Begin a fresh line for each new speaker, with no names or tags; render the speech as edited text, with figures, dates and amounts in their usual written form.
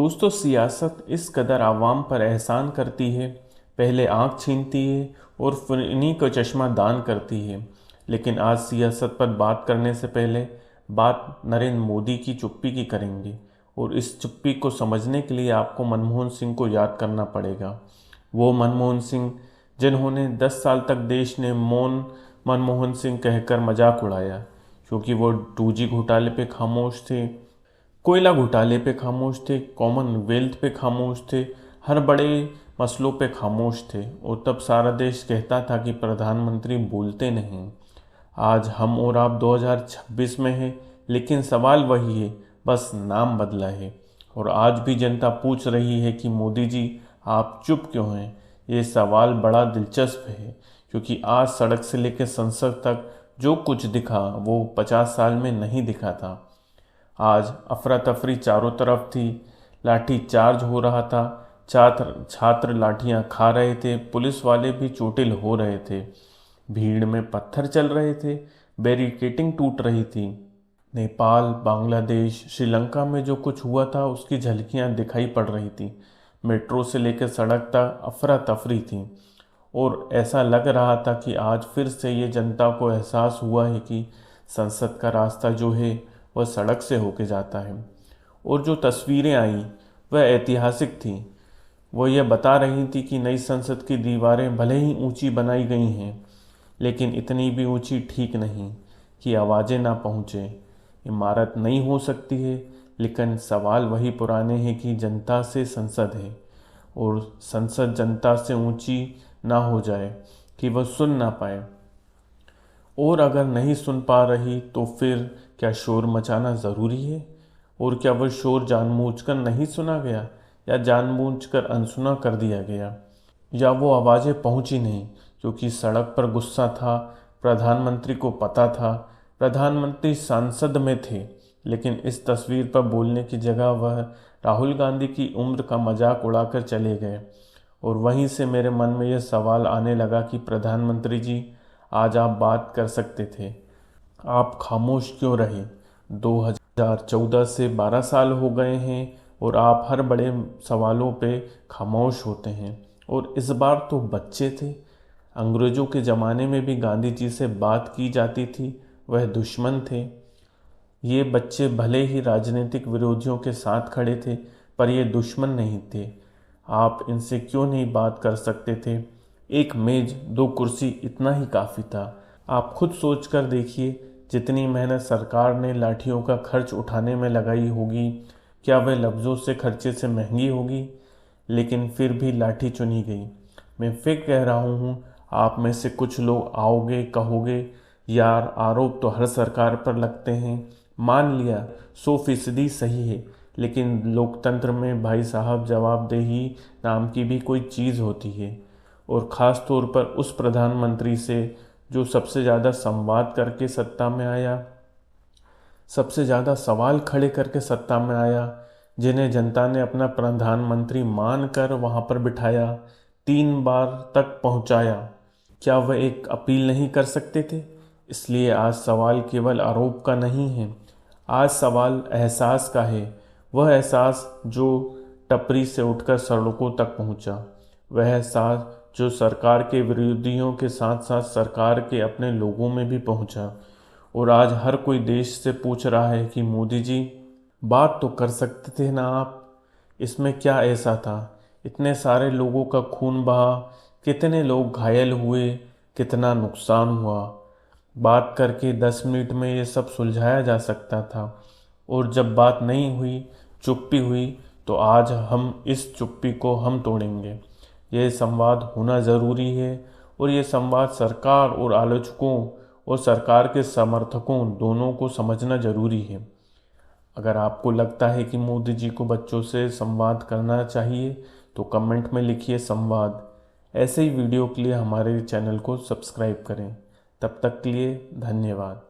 दोस्तों, सियासत इस कदर आवाम पर एहसान करती है, पहले आँख छीनती है और फिर इन्हीं को चश्मा दान करती है। लेकिन आज सियासत पर बात करने से पहले बात नरेंद्र मोदी की चुप्पी की करेंगे। और इस चुप्पी को समझने के लिए आपको मनमोहन सिंह को याद करना पड़ेगा। वो मनमोहन सिंह जिन्होंने 10 साल तक देश ने मौन मनमोहन सिंह कहकर मजाक उड़ाया, क्योंकि वो 2G घोटाले पे खामोश थे, कोयला घोटाले पे खामोश थे, कॉमनवेल्थ पे खामोश थे, हर बड़े मसलों पे खामोश थे। और तब सारा देश कहता था कि प्रधानमंत्री बोलते नहीं। आज हम और आप 2026 में हैं, लेकिन सवाल वही है, बस नाम बदला है। और आज भी जनता पूछ रही है कि मोदी जी, आप चुप क्यों हैं। ये सवाल बड़ा दिलचस्प है, क्योंकि आज सड़क से लेकर संसद तक जो कुछ दिखा वो 50 साल में नहीं दिखा था। आज अफरा तफरी चारों तरफ थी, लाठी चार्ज हो रहा था, छात्र लाठियां खा रहे थे, पुलिस वाले भी चोटिल हो रहे थे, भीड़ में पत्थर चल रहे थे, बैरिकेडिंग टूट रही थी। नेपाल, बांग्लादेश, श्रीलंका में जो कुछ हुआ था उसकी झलकियां दिखाई पड़ रही थी। मेट्रो से लेकर सड़क तक अफरा तफरी थी। और ऐसा लग रहा था कि आज फिर से ये जनता को एहसास हुआ है कि संसद का रास्ता जो है वह सड़क से होके जाता है। और जो तस्वीरें आई वह ऐतिहासिक थी। वह यह बता रही थी कि नई संसद की दीवारें भले ही ऊंची बनाई गई हैं, लेकिन इतनी भी ऊंची ठीक नहीं कि आवाज़ें ना पहुँचे। इमारत नई हो सकती है, लेकिन सवाल वही पुराने हैं कि जनता से संसद है, और संसद जनता से ऊंची ना हो जाए कि वह सुन ना पाए। और अगर नहीं सुन पा रही तो फिर क्या शोर मचाना ज़रूरी है? और क्या वह शोर जानबूझकर नहीं सुना गया, या जानबूझकर अनसुना कर दिया गया, या वो आवाज़ें पहुंची नहीं क्योंकि सड़क पर गुस्सा था? प्रधानमंत्री को पता था, प्रधानमंत्री सांसद में थे, लेकिन इस तस्वीर पर बोलने की जगह वह राहुल गांधी की उम्र का मजाक उड़ाकर चले गए। और वहीं से मेरे मन में यह सवाल आने लगा कि प्रधानमंत्री जी, आज आप बात कर सकते थे, आप खामोश क्यों रहे? 2014 से 12 साल हो गए हैं और आप हर बड़े सवालों पे खामोश होते हैं। और इस बार तो बच्चे थे। अंग्रेज़ों के ज़माने में भी गांधी जी से बात की जाती थी, वह दुश्मन थे। ये बच्चे भले ही राजनीतिक विरोधियों के साथ खड़े थे, पर ये दुश्मन नहीं थे। आप इनसे क्यों नहीं बात कर सकते थे? एक मेज, 2 कुर्सी, इतना ही काफ़ी था। आप खुद सोच कर देखिए, जितनी मेहनत सरकार ने लाठियों का खर्च उठाने में लगाई होगी, क्या वह लफ्ज़ों से खर्चे से महंगी होगी? लेकिन फिर भी लाठी चुनी गई। मैं फिर कह रहा हूँ, आप में से कुछ लोग आओगे, कहोगे, यार आरोप तो हर सरकार पर लगते हैं। मान लिया 100% सही है, लेकिन लोकतंत्र में भाई साहब जवाबदेही नाम की भी कोई चीज़ होती है। और ख़ास तौर पर उस प्रधानमंत्री से जो सबसे ज़्यादा संवाद करके सत्ता में आया, सबसे ज़्यादा सवाल खड़े करके सत्ता में आया, जिन्हें जनता ने अपना प्रधानमंत्री मानकर वहाँ पर बिठाया, 3 बार तक पहुँचाया। क्या वह एक अपील नहीं कर सकते थे? इसलिए आज सवाल केवल आरोप का नहीं है, आज सवाल एहसास का है। वह एहसास जो टपरी से उठकर सड़कों तक पहुंचा, वह एहसास जो सरकार के विरोधियों के साथ साथ सरकार के अपने लोगों में भी पहुंचा। और आज हर कोई देश से पूछ रहा है कि मोदी जी, बात तो कर सकते थे ना आप? इसमें क्या ऐसा था? इतने सारे लोगों का खून बहा, कितने लोग घायल हुए, कितना नुकसान हुआ। बात करके 10 मिनट में ये सब सुलझाया जा सकता था। और जब बात नहीं हुई, चुप्पी हुई, तो आज हम इस चुप्पी को हम तोड़ेंगे। यह संवाद होना ज़रूरी है, और ये संवाद सरकार और आलोचकों और सरकार के समर्थकों दोनों को समझना ज़रूरी है। अगर आपको लगता है कि मोदी जी को बच्चों से संवाद करना चाहिए, तो कमेंट में लिखिए संवाद। ऐसे ही वीडियो के लिए हमारे चैनल को सब्सक्राइब करें। तब तक के लिए धन्यवाद।